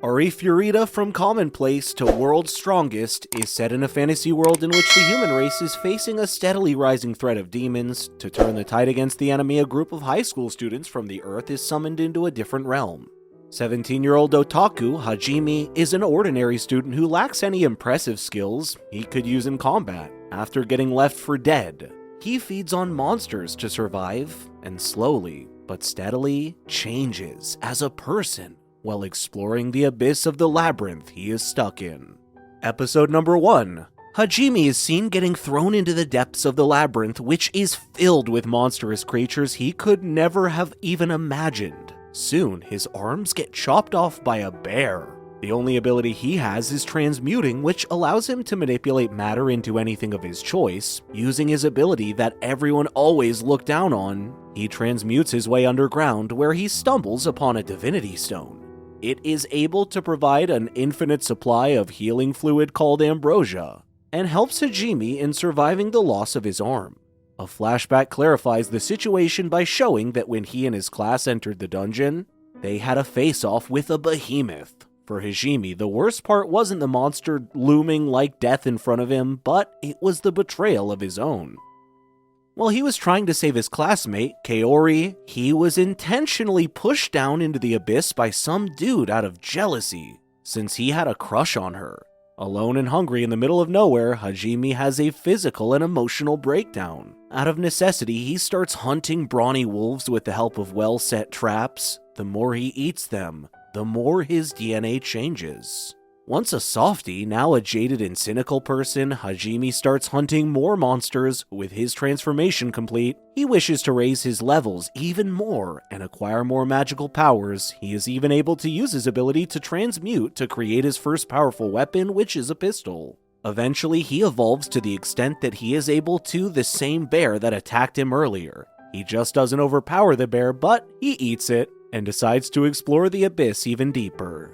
Arifureta from Commonplace to World's Strongest is set in a fantasy world in which the human race is facing a steadily rising threat of demons. To turn the tide against the enemy, a group of high school students from the Earth is summoned into a different realm. 17-year-old otaku Hajime is an ordinary student who lacks any impressive skills he could use in combat. After getting left for dead, he feeds on monsters to survive and slowly but steadily changes as a person while exploring the abyss of the labyrinth he is stuck in. Episode number 1. Hajime is seen getting thrown into the depths of the labyrinth, which is filled with monstrous creatures he could never have even imagined. Soon, his arms get chopped off by a bear. The only ability he has is transmuting, which allows him to manipulate matter into anything of his choice. Using his ability that everyone always looked down on, he transmutes his way underground, where he stumbles upon a divinity stone. It is able to provide an infinite supply of healing fluid called ambrosia, and helps Hajime in surviving the loss of his arm. A flashback clarifies the situation by showing that when he and his class entered the dungeon, they had a face-off with a behemoth. For Hajime, the worst part wasn't the monster looming like death in front of him, but it was the betrayal of his own. While he was trying to save his classmate, Kaori, he was intentionally pushed down into the abyss by some dude out of jealousy, since he had a crush on her. Alone and hungry in the middle of nowhere, Hajime has a physical and emotional breakdown. Out of necessity, he starts hunting brawny wolves with the help of well-set traps. The more he eats them, the more his DNA changes. Once a softie, now a jaded and cynical person, Hajime starts hunting more monsters. With his transformation complete, he wishes to raise his levels even more and acquire more magical powers. He is even able to use his ability to transmute to create his first powerful weapon, which is a pistol. Eventually, he evolves to the extent that he is able to the same bear that attacked him earlier. He just doesn't overpower the bear, but he eats it and decides to explore the abyss even deeper.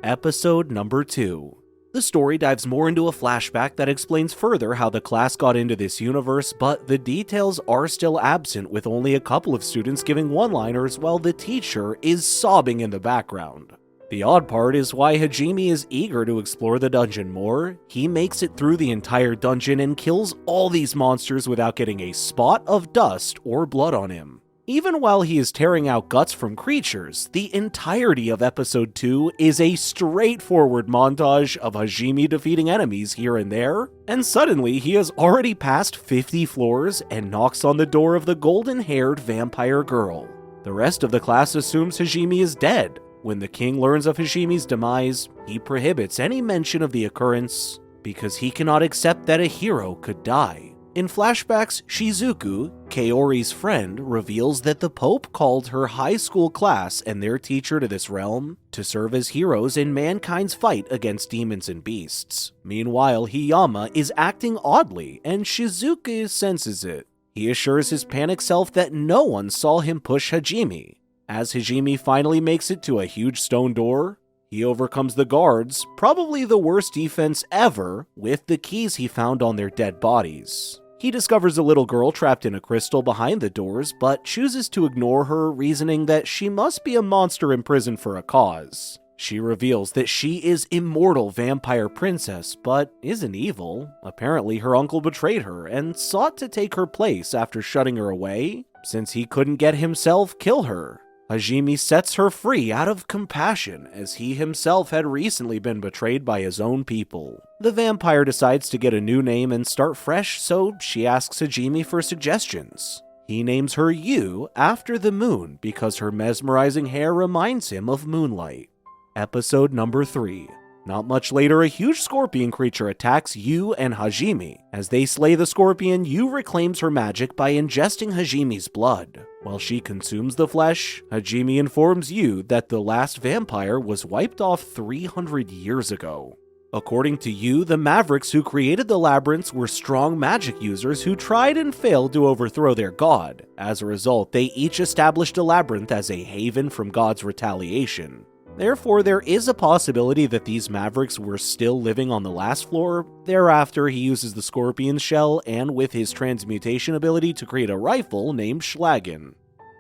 Episode number 2. The story dives more into a flashback that explains further how the class got into this universe, but the details are still absent, with only a couple of students giving one-liners while the teacher is sobbing in the background. The odd part is why Hajime is eager to explore the dungeon more. He makes it through the entire dungeon and kills all these monsters without getting a spot of dust or blood on him. Even while he is tearing out guts from creatures, the entirety of episode 2 is a straightforward montage of Hajime defeating enemies here and there, and suddenly he has already passed 50 floors and knocks on the door of the golden-haired vampire girl. The rest of the class assumes Hajime is dead. When the king learns of Hajime's demise, he prohibits any mention of the occurrence because he cannot accept that a hero could die. In flashbacks, Shizuku, Kaori's friend, reveals that the Pope called her high school class and their teacher to this realm to serve as heroes in mankind's fight against demons and beasts. Meanwhile, Hiyama is acting oddly, and Shizuku senses it. He assures his panicked self that no one saw him push Hajime. As Hajime finally makes it to a huge stone door, he overcomes the guards, probably the worst defense ever, with the keys he found on their dead bodies. He discovers a little girl trapped in a crystal behind the doors, but chooses to ignore her, reasoning that she must be a monster imprisoned for a cause. She reveals that she is immortal vampire princess, but isn't evil. Apparently her uncle betrayed her and sought to take her place after shutting her away, since he couldn't get himself kill her. Hajime sets her free out of compassion, as he himself had recently been betrayed by his own people. The vampire decides to get a new name and start fresh, so she asks Hajime for suggestions. He names her Yu after the moon because her mesmerizing hair reminds him of moonlight. Episode number 3. Not much later, a huge scorpion creature attacks Yu and Hajime. As they slay the scorpion, Yu reclaims her magic by ingesting Hajime's blood. While she consumes the flesh, Hajime informs Yu that the last vampire was wiped off 300 years ago. According to Yu, the Mavericks who created the labyrinths were strong magic users who tried and failed to overthrow their god. As a result, they each established a labyrinth as a haven from God's retaliation. Therefore, there is a possibility that these Mavericks were still living on the last floor. Thereafter, he uses the scorpion shell and with his transmutation ability to create a rifle named Schlagen.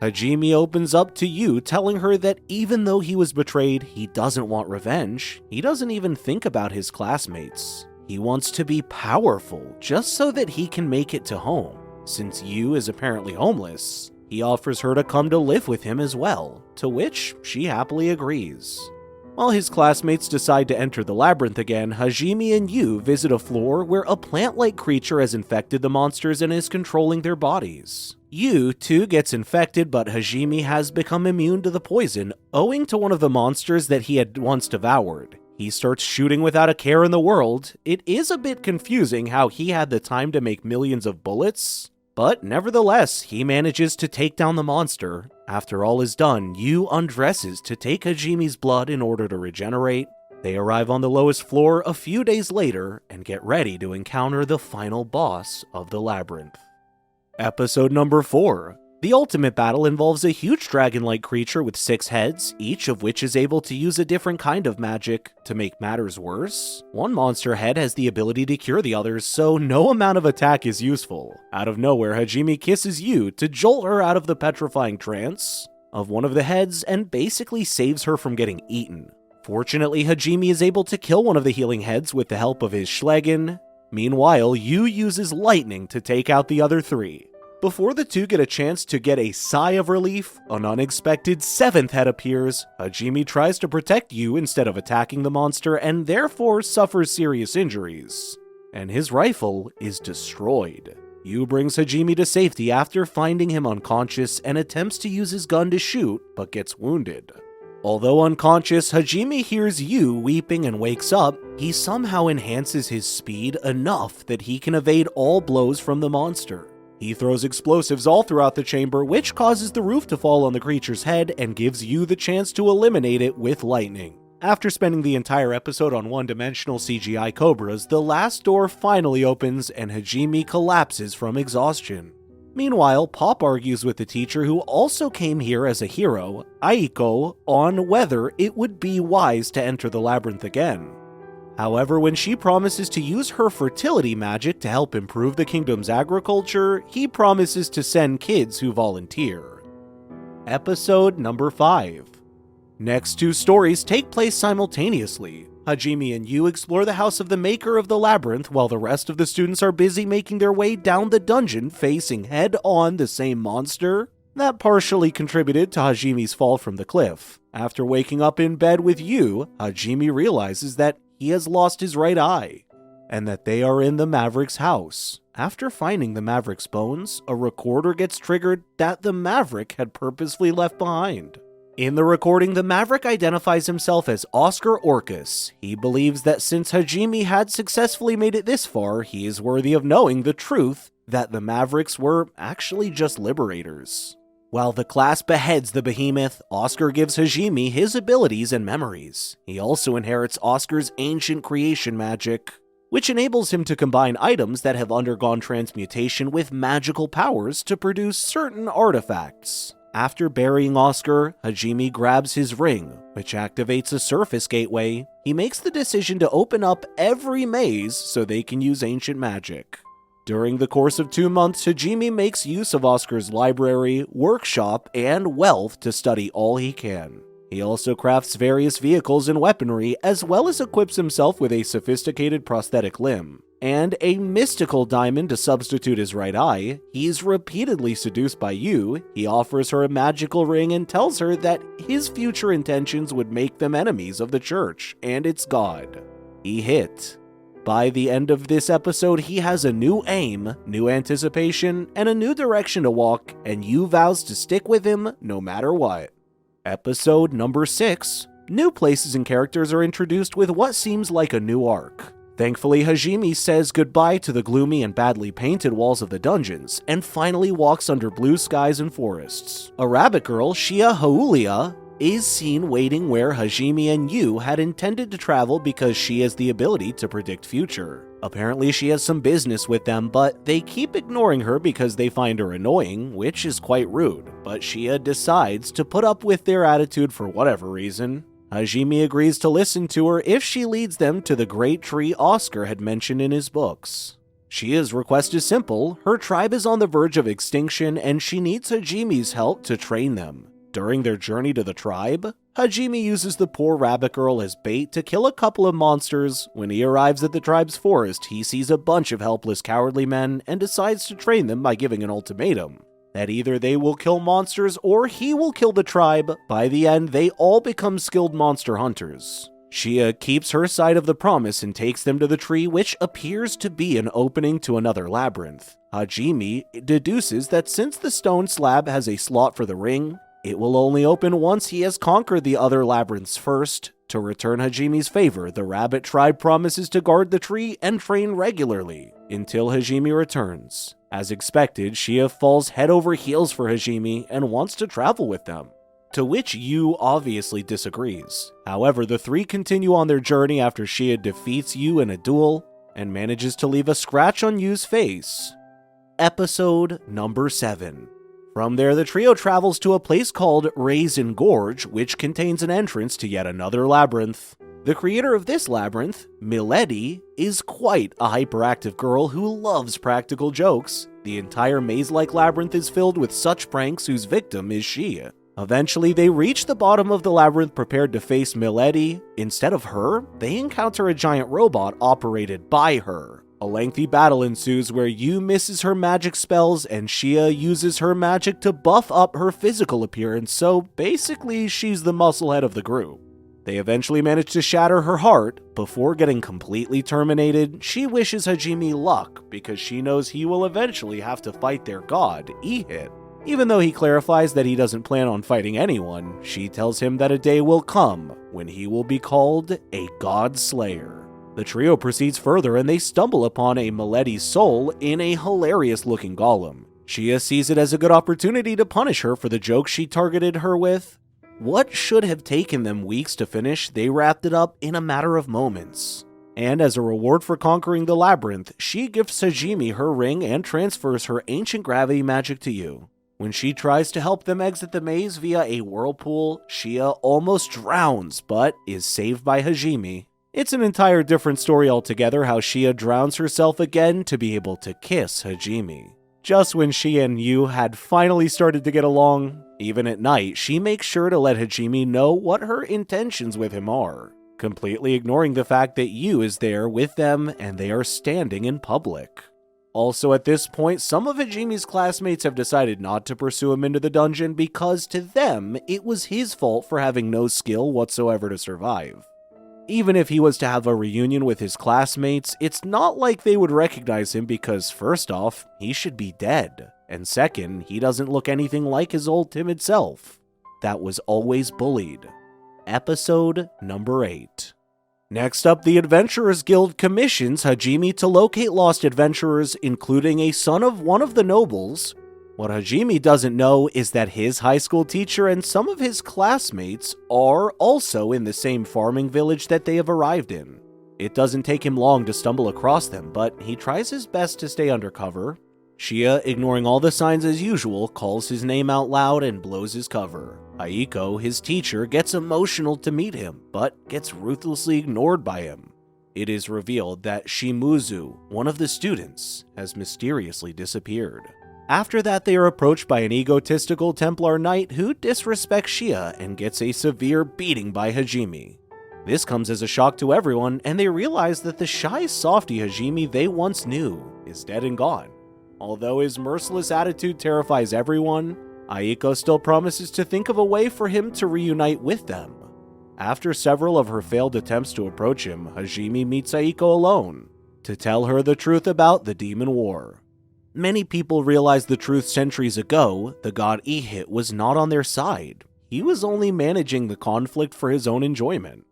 Hajime opens up to Yu, telling her that even though he was betrayed, he doesn't want revenge. He doesn't even think about his classmates. He wants to be powerful, just so that he can make it to home. Since Yu is apparently homeless, he offers her to come to live with him as well, to which she happily agrees. While his classmates decide to enter the labyrinth again, Hajime and Yu visit a floor where a plant-like creature has infected the monsters and is controlling their bodies. Yu, too, gets infected, but Hajime has become immune to the poison, owing to one of the monsters that he had once devoured. He starts shooting without a care in the world. It is a bit confusing how he had the time to make millions of bullets, but nevertheless, he manages to take down the monster. After all is done, Yu undresses to take Hajime's blood in order to regenerate. They arrive on the lowest floor a few days later and get ready to encounter the final boss of the labyrinth. Episode number 4. The ultimate battle involves a huge dragon-like creature with 6 heads, each of which is able to use a different kind of magic. To make matters worse, one monster head has the ability to cure the others, so no amount of attack is useful. Out of nowhere, Hajime kisses Yu to jolt her out of the petrifying trance of one of the heads and basically saves her from getting eaten. Fortunately, Hajime is able to kill one of the healing heads with the help of his Schlägen. Meanwhile, Yu uses lightning to take out the other 3. Before the two get a chance to get a sigh of relief, an unexpected 7th head appears. Hajime tries to protect Yu instead of attacking the monster and therefore suffers serious injuries, and his rifle is destroyed. Yu brings Hajime to safety after finding him unconscious and attempts to use his gun to shoot, but gets wounded. Although unconscious, Hajime hears Yu weeping and wakes up. He somehow enhances his speed enough that he can evade all blows from the monster. He throws explosives all throughout the chamber, which causes the roof to fall on the creature's head and gives Yu the chance to eliminate it with lightning. After spending the entire episode on one-dimensional CGI cobras, the last door finally opens and Hajime collapses from exhaustion. Meanwhile, Pop argues with the teacher, who also came here as a hero, Aiko, on whether it would be wise to enter the labyrinth again. However, when she promises to use her fertility magic to help improve the kingdom's agriculture, he promises to send kids who volunteer. Episode number 5. Next 2 stories take place simultaneously. Hajime and Yu explore the house of the maker of the labyrinth, while the rest of the students are busy making their way down the dungeon, facing head-on the same monster that partially contributed to Hajime's fall from the cliff. After waking up in bed with Yu, Hajime realizes that he has lost his right eye, and that they are in the Maverick's house. After finding the Maverick's bones, a recorder gets triggered that the Maverick had purposefully left behind. In the recording, the Maverick identifies himself as Oscar Orcus. He believes that since Hajime had successfully made it this far, he is worthy of knowing the truth that the Mavericks were actually just liberators. While the class beheads the behemoth, Oscar gives Hajime his abilities and memories. He also inherits Oscar's ancient creation magic, which enables him to combine items that have undergone transmutation with magical powers to produce certain artifacts. After burying Oscar, Hajime grabs his ring, which activates a surface gateway. He makes the decision to open up every maze so they can use ancient magic. During the course of 2 months, Hajime makes use of Oscar's library, workshop, and wealth to study all he can. He also crafts various vehicles and weaponry, as well as equips himself with a sophisticated prosthetic limb and a mystical diamond to substitute his right eye. He's repeatedly seduced by Yu. He offers her a magical ring and tells her that his future intentions would make them enemies of the church and its god. He hit. By the end of this episode, he has a new aim, new anticipation, and a new direction to walk, and Yu vows to stick with him no matter what. Episode number 6. New places and characters are introduced with what seems like a new arc. Thankfully, Hajime says goodbye to the gloomy and badly painted walls of the dungeons, and finally walks under blue skies and forests. A rabbit girl, Shia Haulia, is seen waiting where Hajime and Yu had intended to travel because she has the ability to predict future. Apparently she has some business with them, but they keep ignoring her because they find her annoying, which is quite rude. But Shia decides to put up with their attitude for whatever reason. Hajime agrees to listen to her if she leads them to the great tree Oscar had mentioned in his books. Shia's request is simple. Her tribe is on the verge of extinction and she needs Hajimi's help to train them. During their journey to the tribe, Hajime uses the poor rabbit girl as bait to kill a couple of monsters. When he arrives at the tribe's forest, he sees a bunch of helpless cowardly men and decides to train them by giving an ultimatum. That either they will kill monsters or he will kill the tribe. By the end, they all become skilled monster hunters. Shia keeps her side of the promise and takes them to the tree, which appears to be an opening to another labyrinth. Hajime deduces that since the stone slab has a slot for the ring, it will only open once he has conquered the other labyrinths first. To return Hajime's favor, the rabbit tribe promises to guard the tree and train regularly until Hajime returns. As expected, Shia falls head over heels for Hajime and wants to travel with them, to which Yu obviously disagrees. However, the three continue on their journey after Shia defeats Yu in a duel and manages to leave a scratch on Yu's face. Episode number 7. From there, the trio travels to a place called Raisin Gorge, which contains an entrance to yet another labyrinth. The creator of this labyrinth, Milady, is quite a hyperactive girl who loves practical jokes. The entire maze-like labyrinth is filled with such pranks whose victim is she. Eventually, they reach the bottom of the labyrinth prepared to face Milady. Instead of her, they encounter a giant robot operated by her. A lengthy battle ensues where Yu misses her magic spells and Shia uses her magic to buff up her physical appearance, so basically she's the musclehead of the group. They eventually manage to shatter her heart. Before getting completely terminated, she wishes Hajime luck because she knows he will eventually have to fight their god, Ihit. Even though he clarifies that he doesn't plan on fighting anyone, she tells him that a day will come when he will be called a god slayer. The trio proceeds further and they stumble upon a Milady's soul in a hilarious-looking golem. Shia sees it as a good opportunity to punish her for the jokes she targeted her with. What should have taken them weeks to finish, they wrapped it up in a matter of moments. And as a reward for conquering the labyrinth, she gifts Hajime her ring and transfers her ancient gravity magic to Yu. When she tries to help them exit the maze via a whirlpool, Shia almost drowns, but is saved by Hajime. It's an entire different story altogether how Shia drowns herself again to be able to kiss Hajime. Just when she and Yu had finally started to get along, even at night, she makes sure to let Hajime know what her intentions with him are, completely ignoring the fact that Yu is there with them and they are standing in public. Also at this point, some of Hajime's classmates have decided not to pursue him into the dungeon because to them, it was his fault for having no skill whatsoever to survive. Even if he was to have a reunion with his classmates, it's not like they would recognize him because first off, he should be dead, and second, he doesn't look anything like his old timid self that was always bullied. Episode number 8. Next up, the Adventurers Guild commissions Hajime to locate lost adventurers, including a son of one of the nobles. What Hajime doesn't know is that his high school teacher and some of his classmates are also in the same farming village that they have arrived in. It doesn't take him long to stumble across them, but he tries his best to stay undercover. Shia, ignoring all the signs as usual, calls his name out loud and blows his cover. Aiko, his teacher, gets emotional to meet him, but gets ruthlessly ignored by him. It is revealed that Shimuzu, one of the students, has mysteriously disappeared. After that, they are approached by an egotistical Templar knight who disrespects Shia and gets a severe beating by Hajime. This comes as a shock to everyone, and they realize that the shy softy Hajime they once knew is dead and gone. Although his merciless attitude terrifies everyone, Aiko still promises to think of a way for him to reunite with them. After several of her failed attempts to approach him, Hajime meets Aiko alone to tell her the truth about the Demon War. Many people realized the truth centuries ago. The god Ihit was not on their side. He was only managing the conflict for his own enjoyment.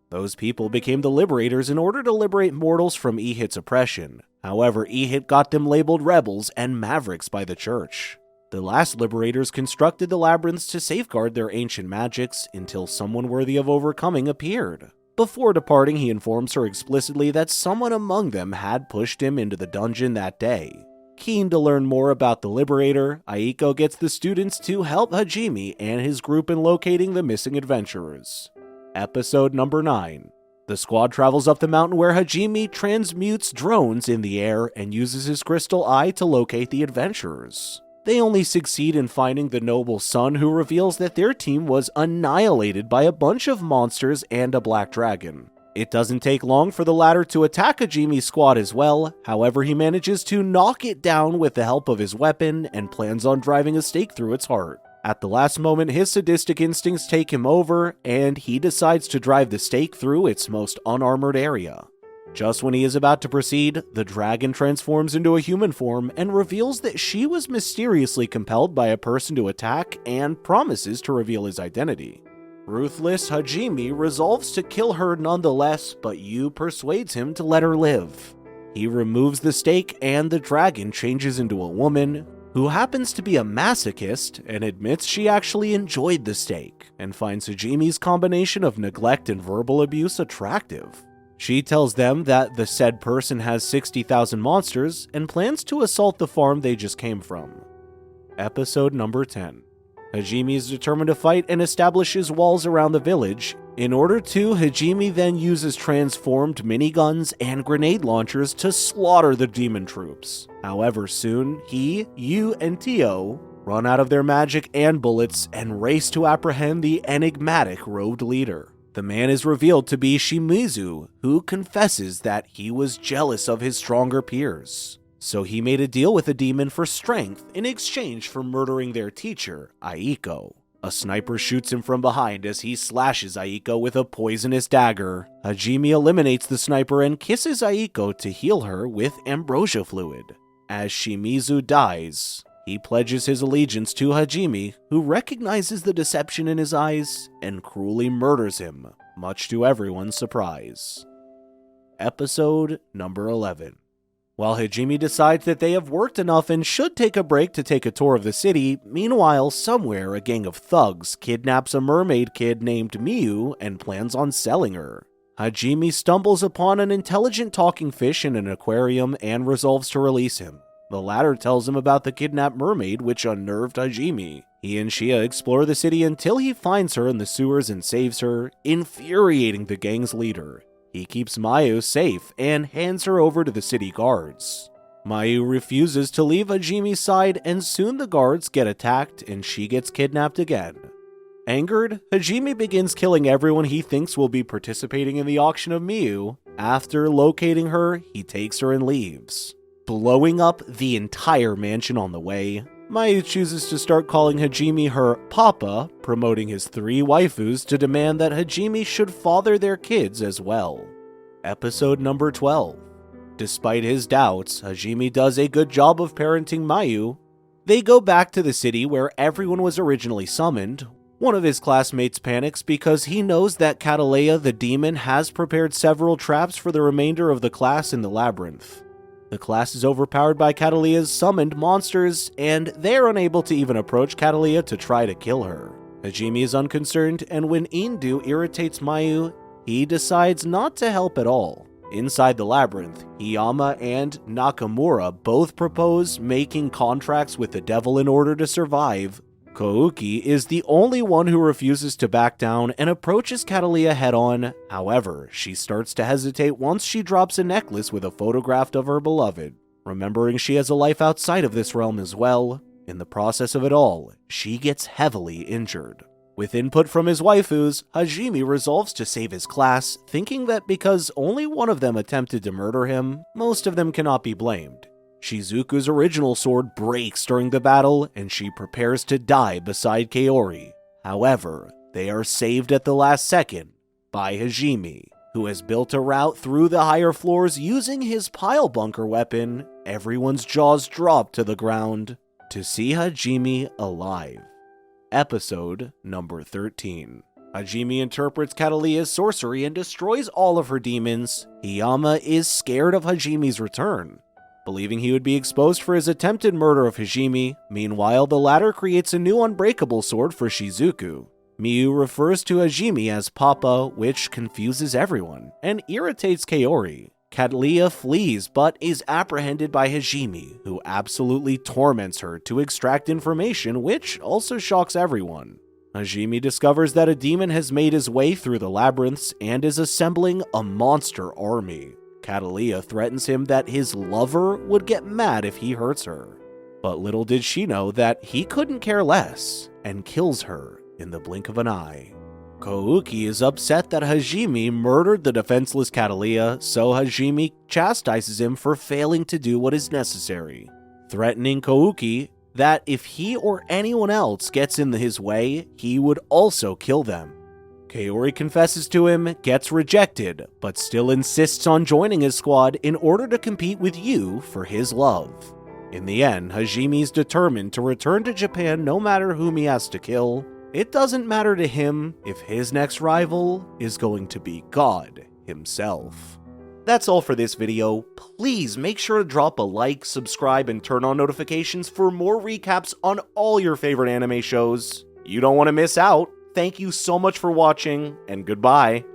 Those people became the liberators in order to liberate mortals from Ihit's oppression. However, Ihit got them labeled rebels and mavericks by the church. The last liberators constructed the labyrinths to safeguard their ancient magics until someone worthy of overcoming appeared. Before departing, he informs her explicitly that someone among them had pushed him into the dungeon that day. Keen to learn more about the Liberator, Aiko gets the students to help Hajime and his group in locating the missing adventurers. Episode number 9. The squad travels up the mountain where Hajime transmutes drones in the air and uses his crystal eye to locate the adventurers. They only succeed in finding the noble's son, who reveals that their team was annihilated by a bunch of monsters and a black dragon. It doesn't take long for the latter to attack Hajime's squad as well, however he manages to knock it down with the help of his weapon and plans on driving a stake through its heart. At the last moment, his sadistic instincts take him over, and he decides to drive the stake through its most unarmored area. Just when he is about to proceed, the dragon transforms into a human form and reveals that she was mysteriously compelled by a person to attack and promises to reveal his identity. Ruthless Hajime resolves to kill her nonetheless, but Yu persuades him to let her live. He removes the stake and the dragon changes into a woman, who happens to be a masochist and admits she actually enjoyed the stake and finds Hajime's combination of neglect and verbal abuse attractive. She tells them that the said person has 60,000 monsters and plans to assault the farm they just came from. Episode number 10. Hajime is determined to fight and establishes walls around the village. In order to, Hajime then uses transformed miniguns and grenade launchers to slaughter the demon troops. However, soon, he, Yu, and Tio run out of their magic and bullets and race to apprehend the enigmatic robed leader. The man is revealed to be Shimizu, who confesses that he was jealous of his stronger peers. So he made a deal with the demon for strength in exchange for murdering their teacher, Aiko. A sniper shoots him from behind as he slashes Aiko with a poisonous dagger. Hajime eliminates the sniper and kisses Aiko to heal her with ambrosia fluid. As Shimizu dies, he pledges his allegiance to Hajime, who recognizes the deception in his eyes and cruelly murders him, much to everyone's surprise. Episode number 11. While Hajime decides that they have worked enough and should take a break to take a tour of the city, meanwhile, somewhere a gang of thugs kidnaps a mermaid kid named Miyu and plans on selling her. Hajime stumbles upon an intelligent talking fish in an aquarium and resolves to release him. The latter tells him about the kidnapped mermaid, which unnerved Hajime. He and Shia explore the city until he finds her in the sewers and saves her, infuriating the gang's leader. He keeps Mayu safe and hands her over to the city guards. Mayu refuses to leave Hajime's side, and soon the guards get attacked and she gets kidnapped again. Angered, Hajime begins killing everyone he thinks will be participating in the auction of Miyu. After locating her, he takes her and leaves, blowing up the entire mansion on the way. Mayu chooses to start calling Hajime her Papa, promoting his 3 waifus to demand that Hajime should father their kids as well. Episode number 12. Despite his doubts, Hajime does a good job of parenting Mayu. They go back to the city where everyone was originally summoned. One of his classmates panics because he knows that Catalea the demon has prepared several traps for the remainder of the class in the labyrinth. The class is overpowered by Catalea's summoned monsters, and they're unable to even approach Catalea to try to kill her. Hajime is unconcerned, and when Indu irritates Mayu, he decides not to help at all. Inside the labyrinth, Hiyama and Nakamura both propose making contracts with the devil in order to survive. Kouki is the only one who refuses to back down and approaches Catalea head-on. However, she starts to hesitate once she drops a necklace with a photograph of her beloved, remembering she has a life outside of this realm as well. In the process of it all, she gets heavily injured. With input from his waifus, Hajime resolves to save his class, thinking that because only one of them attempted to murder him, most of them cannot be blamed. Shizuku's original sword breaks during the battle, and she prepares to die beside Kaori. However, they are saved at the last second by Hajime, who has built a route through the higher floors using his pile bunker weapon. Everyone's jaws drop to the ground to see Hajime alive. Episode number 13. Hajime interprets Catalea's sorcery and destroys all of her demons. Hiyama is scared of Hajime's return, believing he would be exposed for his attempted murder of Hajime. Meanwhile, the latter creates a new unbreakable sword for Shizuku. Miyu refers to Hajime as Papa, which confuses everyone and irritates Kaori. Catalea flees but is apprehended by Hajime, who absolutely torments her to extract information, which also shocks everyone. Hajime discovers that a demon has made his way through the labyrinths and is assembling a monster army. Catalea threatens him that his lover would get mad if he hurts her. But little did she know that he couldn't care less, and kills her in the blink of an eye. Kouki is upset that Hajime murdered the defenseless Catalea, so Hajime chastises him for failing to do what is necessary, threatening Kouki that if he or anyone else gets in his way, he would also kill them. Kaori confesses to him, gets rejected, but still insists on joining his squad in order to compete with Yu for his love. In the end, Hajime is determined to return to Japan no matter whom he has to kill. It doesn't matter to him if his next rival is going to be God himself. That's all for this video. Please make sure to drop a like, subscribe, and turn on notifications for more recaps on all your favorite anime shows. You don't want to miss out. Thank you so much for watching, and goodbye.